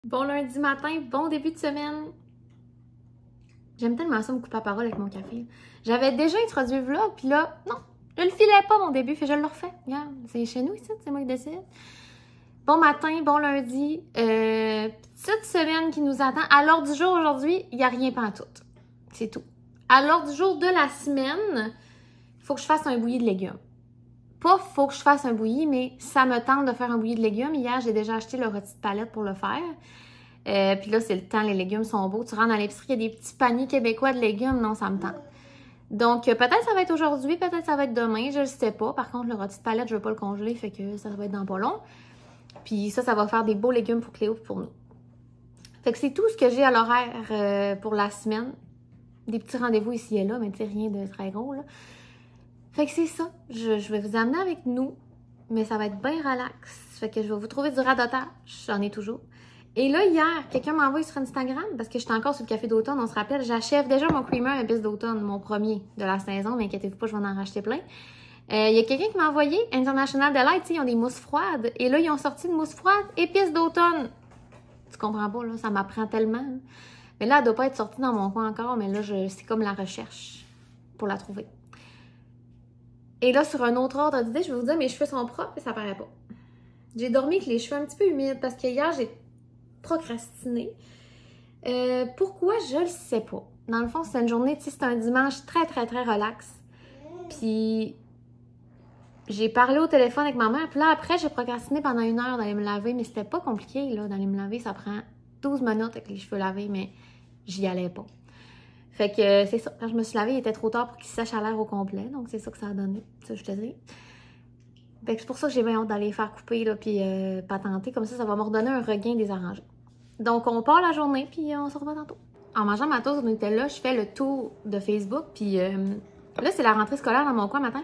Bon lundi matin, bon début de semaine. J'aime tellement ça me couper la parole avec mon café. J'avais déjà introduit le vlog, puis là, non, je le filais pas mon début, fait que je le refais. Regarde, c'est chez nous ici, c'est moi qui décide. Bon matin, bon lundi, petite semaine qui nous attend. À l'ordre du jour aujourd'hui, il n'y a rien pantoute. C'est tout. À l'ordre du jour de la semaine, il faut que je fasse un bouilli de légumes. Pas faut que je fasse un bouilli, mais ça me tente de faire un bouilli de légumes. Hier, j'ai déjà acheté le rôti de palette pour le faire. Puis là, c'est le temps, les légumes sont beaux. Tu rentres dans l'épicerie, il y a des petits paniers québécois de légumes. Non, ça me tente. Donc, peut-être ça va être aujourd'hui, peut-être ça va être demain, je ne sais pas. Par contre, le rôti de palette, je ne veux pas le congeler, fait que ça va être dans pas long. Puis ça va faire des beaux légumes pour Cléo et pour nous. Fait que c'est tout ce que j'ai à l'horaire pour la semaine. Des petits rendez-vous ici et là, mais tu sais, rien de très gros, là. Fait que c'est ça. Je vais vous amener avec nous, mais ça va être bien relax. Fait que je vais vous trouver du radotage. J'en ai toujours. Et là, hier, quelqu'un m'a envoyé sur Instagram, parce que j'étais encore sur le café d'automne, on se rappelle, j'achève déjà mon creamer épice d'automne, mon premier de la saison, mais inquiétez-vous pas, je vais en racheter plein. Il y a quelqu'un qui m'a envoyé, International Delight, ils ont des mousses froides, et là, ils ont sorti une mousse froide épice d'automne. Tu comprends pas, là, ça m'apprend tellement. Mais là, elle doit pas être sortie dans mon coin encore, mais là, c'est comme la recherche pour la trouver. Et là, sur un autre ordre d'idée, je vais vous dire, mes cheveux sont propres et ça paraît pas. J'ai dormi avec les cheveux un petit peu humides parce que hier, j'ai procrastiné. Pourquoi? Je le sais pas. Dans le fond, c'est une journée, tu sais, c'est un dimanche très, très, très relax. Puis, j'ai parlé au téléphone avec ma mère. Puis là, après, j'ai procrastiné pendant 1 heure d'aller me laver. Mais c'était pas compliqué, là, d'aller me laver. Ça prend 12 minutes avec les cheveux lavés, mais j'y allais pas. Fait que c'est ça. Quand je me suis lavée, il était trop tard pour qu'il sèche à l'air au complet. Donc, c'est ça que ça a donné. Ça, je te dis. Fait que c'est pour ça que j'ai bien hâte d'aller faire couper, là, puis patenter. Comme ça va me redonner un regain désarrangé. Donc, on part la journée, puis on se revoit tantôt. En mangeant ma toast au Nutella, je fais le tour de Facebook, puis là, c'est la rentrée scolaire dans mon coin matin.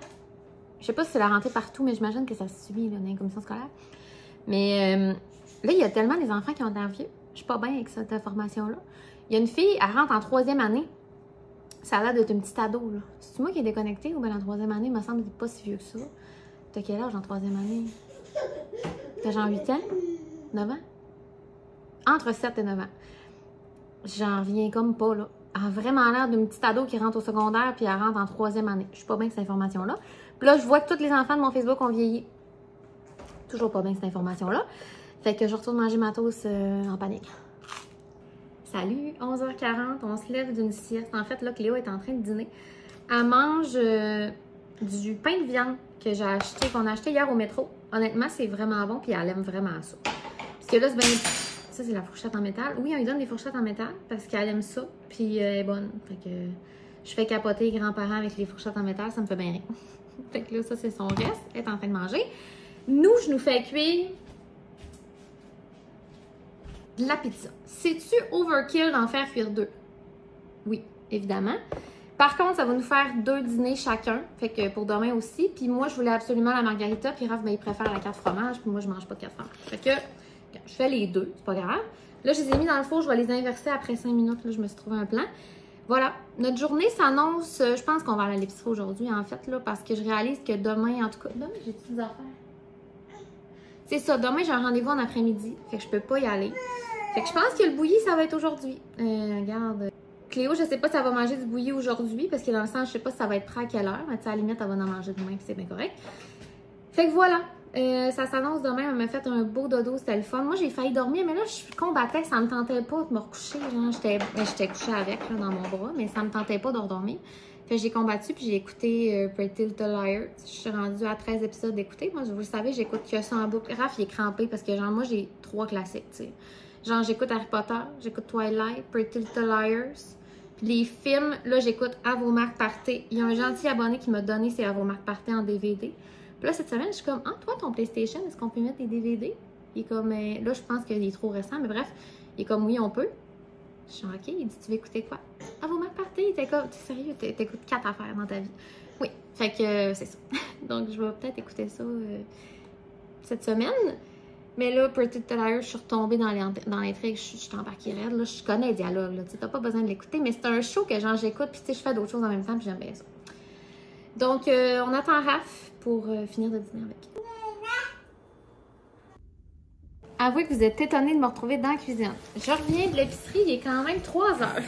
Je sais pas si c'est la rentrée partout, mais j'imagine que ça se suit là, dans les commissions scolaires. Mais là, il y a tellement des enfants qui ont l'air vieux. Je suis pas bien avec cette information-là. Il y a une fille, elle rentre en 3e année. Ça a l'air d'être une petite ado, là. C'est moi qui est déconnectée ou bien en 3e année, il me semble que c'est pas si vieux que ça. T'as quel âge en 3e année? T'as genre 8 ans? 9 ans? Entre 7 et 9 ans. J'en reviens comme pas, là. Elle a vraiment l'air d'une petite ado qui rentre au secondaire puis elle rentre en 3e année. Je suis pas bien avec cette information-là. Puis là, je vois que tous les enfants de mon Facebook ont vieilli. Toujours pas bien avec cette information-là. Fait que je retourne manger ma toast en panique. Salut, 11h40, on se lève d'une sieste. En fait, là, Cléo est en train de dîner. Elle mange du pain de viande que j'ai acheté, qu'on a acheté hier au métro. Honnêtement, c'est vraiment bon, puis elle aime vraiment ça. Parce que là, c'est bien... Ça, c'est la fourchette en métal. Oui, on lui donne des fourchettes en métal parce qu'elle aime ça, puis elle est bonne. Fait que je fais capoter les grands-parents avec les fourchettes en métal, ça me fait bien rire. Fait que là, ça, c'est son reste. Elle est en train de manger. Nous, je nous fais cuire de la pizza. C'est-tu overkill d'en faire cuire 2? Oui, évidemment. Par contre, ça va nous faire 2 dîners chacun. Fait que pour demain aussi. Puis moi, je voulais absolument la margarita. Puis Raph, ben, il préfère la 4 fromages. Puis moi, je mange pas de 4 fromages. Fait que je fais les 2. C'est pas grave. Là, je les ai mis dans le four. Je vais les inverser après 5 minutes. Là, je me suis trouvé un plan. Voilà. Notre journée s'annonce. Je pense qu'on va aller à l'épicerie aujourd'hui, en fait, là, parce que je réalise que demain, en tout cas, demain, j'ai des affaires. C'est ça. Demain, j'ai un rendez-vous en après-midi. Fait que je peux pas y aller. Fait que je pense que le bouilli, ça va être aujourd'hui. Regarde. Cléo, je sais pas si elle va manger du bouilli aujourd'hui, parce que dans le sens, je sais pas si ça va être prêt à quelle heure, mais à la limite, elle va en manger demain, puis c'est bien correct. Fait que voilà, ça s'annonce demain, elle m'a fait un beau dodo, c'était le fun. Moi, j'ai failli dormir, mais là, je combattais, ça me tentait pas de me recoucher, genre, j'étais couchée avec, là, dans mon bras, mais ça me tentait pas de redormir. Fait que j'ai combattu, puis j'ai écouté Pretty Little Liars. Je suis rendue à 13 épisodes d'écouter. Moi, vous le savez, j'écoute que ça en boucle. Raph, il est crampé, parce que genre, moi, j'ai 3 classiques, tu sais. Genre, j'écoute Harry Potter, j'écoute Twilight, Pretty Little Liars. Puis les films, là, j'écoute À vos marques partez. Il y a un gentil abonné qui m'a donné ses À vos marques partez en DVD. Puis là, cette semaine, je suis comme, ah, toi, ton PlayStation, est-ce qu'on peut mettre des DVD? Il est comme, là, je pense qu'il est trop récent, mais bref, il est comme, oui, on peut. Je suis ok, il dit, tu veux écouter quoi? À vos marques partez. Il était comme, t'es sérieux, t'écoutes 4 affaires dans ta vie. Oui, fait que c'est ça. Donc, je vais peut-être écouter ça cette semaine. Mais là, Pretty Little Liars, je suis retombée dans l'intrigue, je suis embarquée raide. Là, je connais les dialogues, là, tu sais, t'as pas besoin de l'écouter, mais c'est un show que genre j'écoute, puis tu sais, je fais d'autres choses en même temps, puis j'aime bien ça. Donc, on attend Raph pour finir de dîner avec. avouer que vous êtes étonnés de me retrouver dans la cuisine. Je reviens de l'épicerie, il est quand même 3 heures.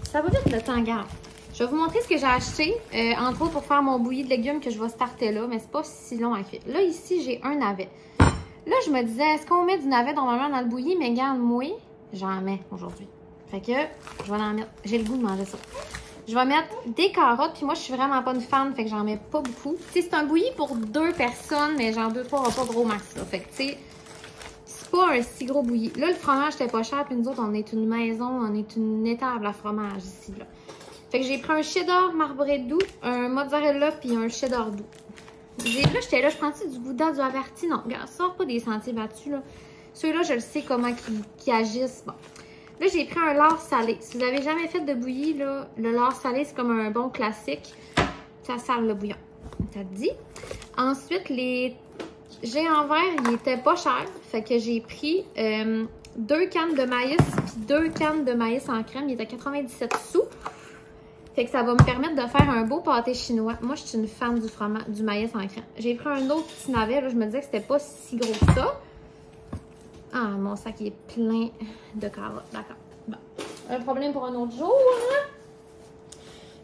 Ça va vite le temps, garde. Je vais vous montrer ce que j'ai acheté, entre autres pour faire mon bouilli de légumes que je vais starter là, mais c'est pas si long à cuire. Là, ici, j'ai un navet. Là, je me disais, est-ce qu'on met du navet normalement dans le bouilli? Mais garde, moi, j'en mets aujourd'hui. Fait que, je vais en mettre. J'ai le goût de manger ça. Je vais mettre des carottes, puis moi, je suis vraiment pas une fan, fait que j'en mets pas beaucoup. Tu sais, c'est un bouilli pour 2 personnes, mais genre 2-3 repas gros max, là. Fait que, tu sais, c'est pas un si gros bouilli. Là, le fromage, c'était pas cher, puis nous autres, on est une maison, on est une étable à fromage ici, là. Fait que j'ai pris un cheddar marbré doux, un mozzarella, puis un cheddar doux. Là, j'étais là, je prends-tu du gouda, du averti? Non, regarde, ça sort pas des sentiers battus, là. Ceux-là, je le sais comment ils agissent. Bon. Là, j'ai pris un lard salé. Si vous n'avez jamais fait de bouilli, là, le lard salé, c'est comme un bon classique. Ça sale le bouillon. Ça te dit? Ensuite, les géants verts, ils étaient pas chers. Fait que j'ai pris 2 cannes de maïs puis 2 cannes de maïs en crème. Ils étaient 97 sous. Fait que ça va me permettre de faire un beau pâté chinois. Moi, je suis une fan du maïs en crème. J'ai pris un autre petit navet. Là, je me disais que c'était pas si gros que ça. Ah, mon sac il est plein de carottes. D'accord. Bon. Un problème pour un autre jour.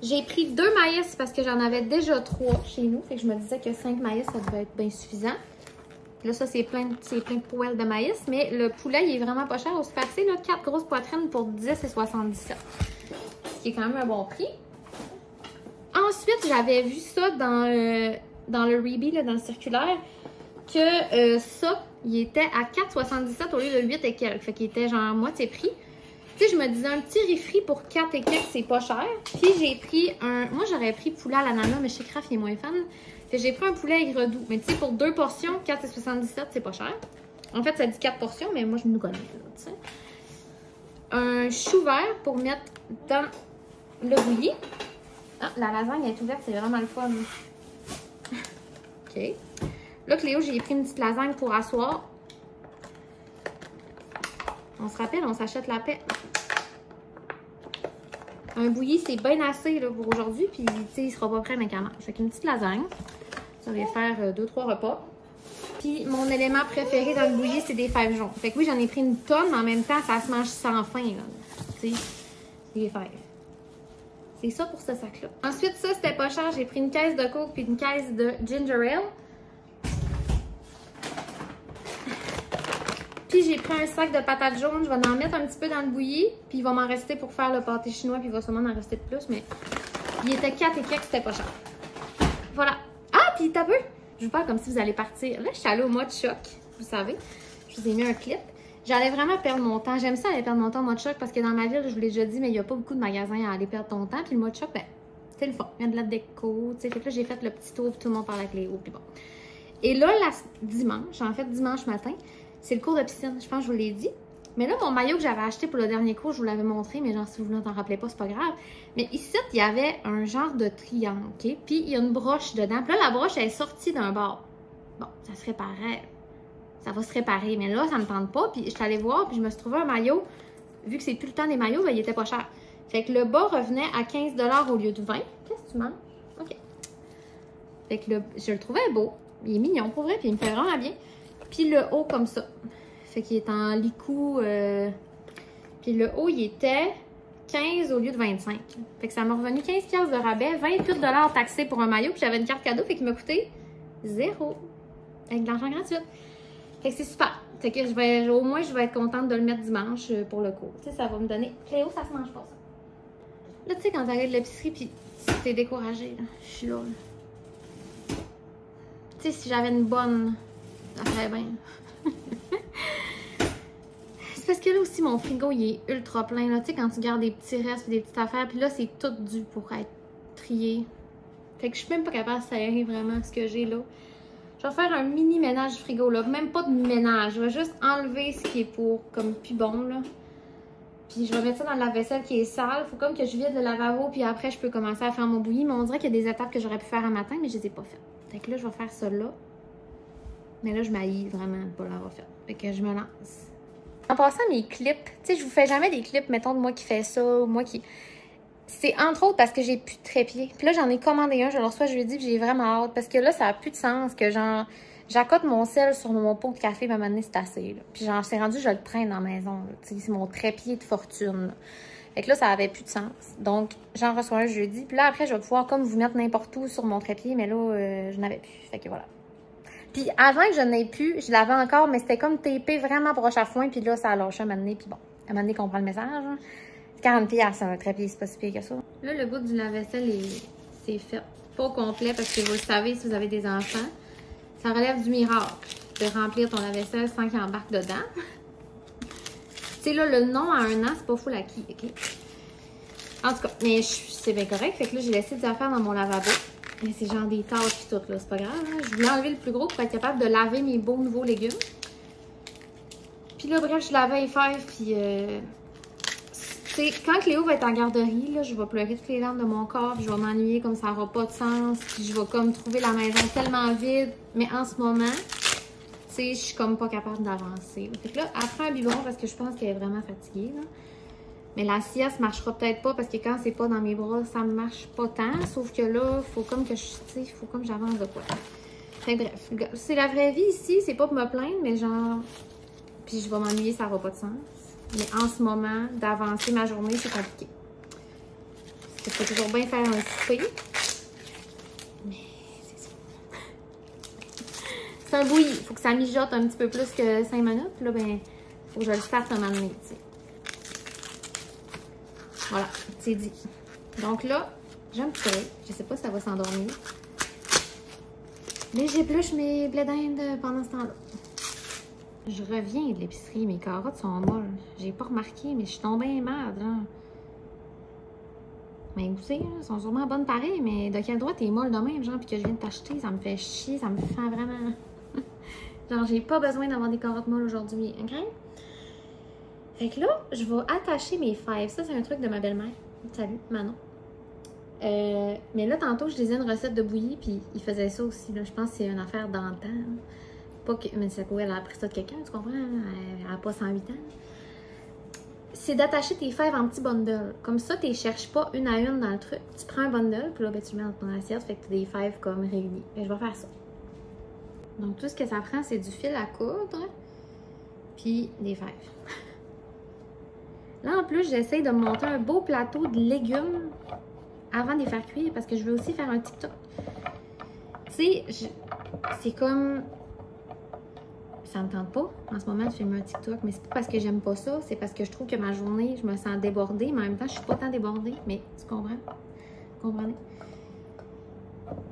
J'ai pris 2 maïs parce que j'en avais déjà 3 chez nous. Fait que je me disais que 5 maïs, ça devait être bien suffisant. Là, ça, c'est plein de poêles de maïs. Mais le poulet, il est vraiment pas cher au Super C. 4 grosses poitrines pour 10,77. Ce qui est quand même un bon prix. Ensuite, j'avais vu ça dans le Reebee, là, dans le circulaire, que ça, il était à 4,77 au lieu de 8 et quelques. Fait qu'il était genre moitié prix. Tu sais, je me disais un petit riz-frit pour 4 et quelques, c'est pas cher. Puis j'ai pris un... Moi, j'aurais pris poulet à l'ananas, mais chez Kraft, il est moins fan. Fait que j'ai pris un poulet aigre doux. Mais tu sais, pour 2 portions, 4,77, c'est pas cher. En fait, ça dit 4 portions, mais moi, je me connais, tu sais. Un chou vert pour mettre dans le bouilli. Ah, la lasagne est ouverte, c'est vraiment le fun. OK. Là, Cléo, j'ai pris une petite lasagne pour asseoir. On se rappelle, on s'achète la paix. Un bouilli, c'est bien assez là, pour aujourd'hui. Puis, tu sais, il sera pas prêt, mais quand même. Fait qu'une petite lasagne. Ça va faire 2-3 repas. Puis, mon élément préféré dans le bouilli, c'est des fèves jaunes. Fait que oui, j'en ai pris une tonne, mais en même temps, ça se mange sans fin. Tu sais, des fèves. C'est ça pour ce sac-là. Ensuite, ça, c'était pas cher. J'ai pris une caisse de Coke puis une caisse de Ginger Ale. Puis j'ai pris un sac de patates jaunes. Je vais en mettre un petit peu dans le bouilli. Puis il va m'en rester pour faire le pâté chinois. Puis il va sûrement en rester de plus. Mais il était 4 et quelques, c'était pas cher. Voilà. Ah, puis t'as peu. Je vous parle comme si vous allez partir. Là, je suis allée au mode choc. Vous savez. Je vous ai mis un clip. J'allais vraiment perdre mon temps. J'aime ça aller perdre mon temps au mode choc parce que dans ma ville, je vous l'ai déjà dit, mais il n'y a pas beaucoup de magasins à aller perdre ton temps. Puis le mode choc, ben, c'est le fun. Il y a de la déco. Fait que là, j'ai fait le petit tour, puis tout le monde parle avec Léo. Puis bon. Et là, dimanche, en fait, dimanche matin, c'est le cours de piscine. Je pense que je vous l'ai dit. Mais là, mon maillot que j'avais acheté pour le dernier cours, je vous l'avais montré, mais genre, si vous ne t'en rappelez pas, c'est pas grave. Mais ici, il y avait un genre de triangle, OK? Puis il y a une broche dedans. Puis là, la broche, elle est sortie d'un bord. Bon, ça se réparait. Ça va se réparer. Mais là, ça me tente pas. Puis je suis allée voir, puis je me suis trouvé un maillot. Vu que c'est plus le temps des maillots, ben, il était pas cher. Fait que le bas revenait à 15 $ au lieu de 20. Qu'est-ce que tu manges? OK. Fait que je le trouvais beau. Il est mignon pour vrai, puis il me fait vraiment bien. Puis le haut comme ça. Fait qu'il est en licou. Puis le haut, il était 15 au lieu de 25. Fait que ça m'a revenu 15$ de rabais, 28 $ taxés pour un maillot. Puis j'avais une carte cadeau, fait qu'il m'a coûté 0. Avec de l'argent gratuit. Fait que c'est super. Fait que au moins, je vais être contente de le mettre dimanche pour le cours. Tu sais, ça va me donner... Cléo, ça se mange pas, ça. Là, tu sais, quand t'arrives de l'épicerie, puis t'es découragée, là. Je suis là. Tu sais, si j'avais une bonne... Ça ferait bien. C'est parce que là aussi, mon frigo, il est ultra plein. Là. Tu sais, quand tu gardes des petits restes et des petites affaires, puis là, c'est tout dû pour être trié. Fait que je suis même pas capable de serrer vraiment ce que j'ai là. Je vais faire un mini ménage du frigo, là. Même pas de ménage. Je vais juste enlever ce qui est pour comme plus bon, là. Puis je vais mettre ça dans la vaisselle qui est sale. Faut comme que je vide le lavabo, puis après, je peux commencer à faire mon bouilli. Mais on dirait qu'il y a des étapes que j'aurais pu faire un matin, mais je les ai pas faites. Fait que là, je vais faire ça là. Mais là, je m'haïs vraiment de pas l'avoir fait. Fait que je me lance. En passant mes clips, tu sais, je vous fais jamais des clips, mettons, de moi qui fais ça, ou moi qui... C'est entre autres parce que j'ai plus de trépied. Puis là, j'en ai commandé un, je le reçois jeudi, puis j'ai vraiment hâte. Parce que là, ça a plus de sens que genre... j'accote mon sel sur mon pot de café, à un moment donné, c'est assez. Là. Puis genre, c'est rendu, je le traîne dans la maison. C'est mon trépied de fortune. Là. Fait que là, ça avait plus de sens. Donc, j'en reçois un jeudi. Puis là, après, je vais pouvoir comme vous mettre n'importe où sur mon trépied. Mais là, je n'avais plus. Fait que voilà. Puis avant que je n'ai plus, je l'avais encore, mais c'était comme tapé vraiment proche à foin. Puis là, ça a lâché à un moment donné. Puis bon, à un moment donné qu'on prend le message. Hein. 40$, c'est un trépied, c'est pas si pire que ça. Là, le bout du lave-vaisselle, c'est fait. Pas au complet parce que vous le savez, si vous avez des enfants, ça relève du miracle de remplir ton lave-vaisselle sans qu'il embarque dedans. Tu sais, là, le nom à 1 an, c'est pas full acquis, OK? En tout cas, mais c'est bien correct. Fait que là, j'ai laissé des affaires dans mon lavabo. Mais c'est genre des tâches pis tout, là. C'est pas grave. Hein? Je voulais enlever le plus gros pour être capable de laver mes beaux nouveaux légumes. Puis là, bref, je lavais les fèves, puis... tu sais, quand Cléo va être en garderie, là, je vais pleurer toutes les larmes de mon corps, puis je vais m'ennuyer comme ça n'aura pas de sens, puis je vais comme trouver la maison tellement vide. Mais en ce moment... tu sais, je suis comme pas capable d'avancer. Fait que là, elle prend un biberon parce que je pense qu'elle est vraiment fatiguée. Là. Mais la sieste marchera peut-être pas parce que quand c'est pas dans mes bras, ça ne marche pas tant. Sauf que là, faut comme que faut comme j'avance de quoi. Fait que bref, c'est la vraie vie ici. C'est pas pour me plaindre, mais genre... puis je vais m'ennuyer, ça n'aura pas de sens. Mais en ce moment, d'avancer ma journée, c'est compliqué. Parce que je peux toujours bien faire un souper. C'est un bouilli. Il faut que ça mijote un petit peu plus que 5 minutes. Puis là, ben, il faut que je le starte un moment donné, tu sais. Voilà, c'est dit. Donc là, j'ai un petit soleil. Je sais pas si ça va s'endormir. Mais j'épluche mes blés d'Inde pendant ce temps-là. Je reviens de l'épicerie. Mes carottes sont molles. J'ai pas remarqué, mais je suis tombée malade, là. Mais écoutez, elles sont sûrement bonnes pareilles, mais de quel droit t'es molle de même, genre, puis que je viens de t'acheter, ça me fait chier, ça me fait vraiment... genre, j'ai pas besoin d'avoir des carottes molles aujourd'hui, ok? Fait que là, je vais attacher mes fèves. Ça, c'est un truc de ma belle-mère. Salut, Manon. Mais là, tantôt, je lisais une recette de bouillie, puis il faisait ça aussi, là. Je pense que c'est une affaire d'antan. Pas que... mais c'est quoi, elle a appris ça de quelqu'un, tu comprends? Elle a pas 108 ans. C'est d'attacher tes fèves en petits bundles. Comme ça, tu les cherches pas une à une dans le truc. Tu prends un bundle, puis là, ben, tu le mets dans ton assiette, fait que tu as des fèves comme réunies. Et je vais faire ça. Donc, tout ce que ça prend, c'est du fil à coudre, puis des fèves. Là, en plus, j'essaie de me monter un beau plateau de légumes avant de les faire cuire, parce que je veux aussi faire un TikTok. Tu sais, c'est comme... ça me tente pas en ce moment de filmer un TikTok, mais c'est pas parce que j'aime pas ça, c'est parce que je trouve que ma journée, je me sens débordée, mais en même temps, je suis pas tant débordée, mais tu comprends? Vous comprenez?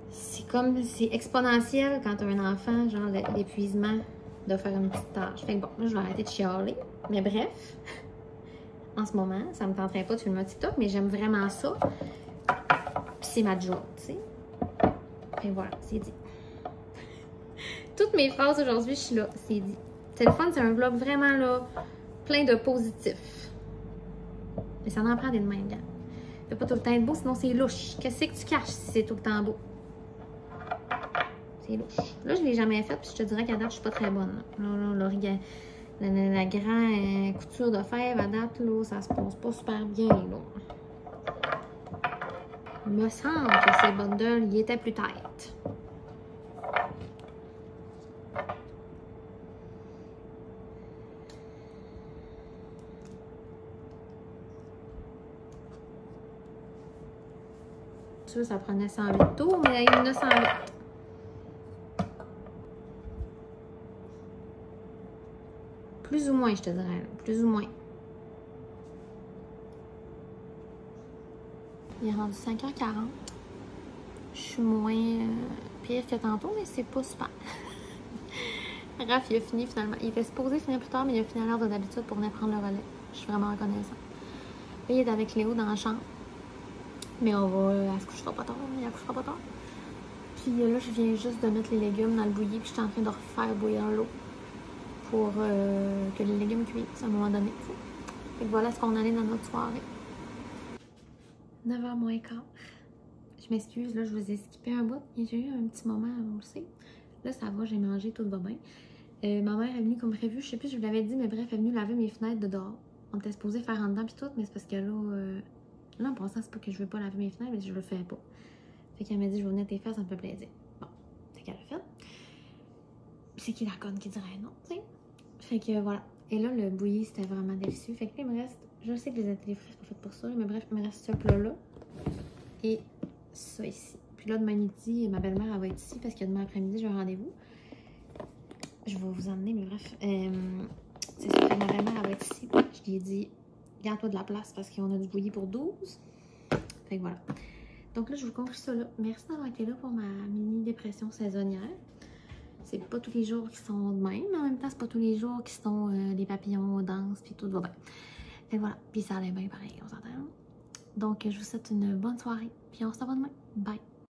C'est comme, c'est exponentiel quand tu as un enfant, genre l'épuisement de faire une petite tâche. Fait que bon, là, je vais arrêter de chialer, mais bref, en ce moment, ça me tenterait pas de filmer un TikTok, mais j'aime vraiment ça, puis c'est ma job, tu sais. Et voilà, c'est dit. Toutes mes phases aujourd'hui, je suis là, c'est dit. C'est le fun, c'est un vlog vraiment là, plein de positifs. Mais ça en prend des de même, gars. Fais pas tout le temps être beau, sinon c'est louche. Qu'est-ce que tu caches si c'est tout le temps beau? C'est louche. Là, je l'ai jamais fait, puis je te dirais qu'à date, je suis pas très bonne. La grande couture de fèves, à date, là, ça se pose pas super bien, là. Il me semble que ces bundles, ils étaient plus tight. Ça prenait 108 tours, mais il y en a 108. Plus ou moins, je te dirais. Là. Plus ou moins. Il est rendu 5h40. Je suis moins pire que tantôt, mais c'est pas super. Raph, il a fini finalement. Il était supposé finir plus tard, mais il a fini à l'heure de d'habitude pour venir prendre le relais. Je suis vraiment reconnaissante. Là, il est avec Léo dans la chambre. Mais on va... elle se couchera pas tard. Elle ne couchera pas tard. Puis là, je viens juste de mettre les légumes dans le bouilli. Puis je suis en train de refaire bouillir l'eau pour que les légumes cuisent à un moment donné. T'sais. Fait que voilà ce qu'on allait dans notre soirée. 9h moins quart. Je m'excuse, là, je vous ai skippé un bout. J'ai eu un petit moment, on le sait. Là, ça va, j'ai mangé, tout va bien. Ma mère est venue comme prévu. Je sais plus, je vous l'avais dit, mais bref, elle est venue laver mes fenêtres de dehors. On était supposé faire en dedans puis tout, mais c'est parce que là... là, en passant, c'est pas que je veux pas laver mes fenêtres, mais je le fais pas. Fait qu'elle m'a dit, je vais venir tes fesses, ça me fait plaisir. Bon, c'est qu'elle a fait. c'est qui la conne qui dirait non, tu sais. Fait que voilà. Et là, le bouilli, c'était vraiment délicieux. Fait que là, il me reste, je sais que les ateliers frais, c'est pas fait pour ça, mais bref, il me reste ce plat-là et ça ici. Puis là, demain midi, ma belle-mère, elle va être ici parce que demain après-midi, j'ai un rendez-vous. Je vais vous emmener, mais bref. C'est ça, que ma belle-mère, elle va être ici. Je lui ai dit, garde-toi de la place parce qu'on a du bouilli pour 12. Fait que voilà. Donc là, je vous conclue ça là. Merci d'avoir été là pour ma mini-dépression saisonnière. C'est pas tous les jours qui sont de même, mais en même temps, c'est pas tous les jours qui sont des papillons, danse, puis tout va bien. Fait que voilà. Puis ça allait bien pareil, on s'entend. Donc, je vous souhaite une bonne soirée. Puis on se revoit demain. Bye!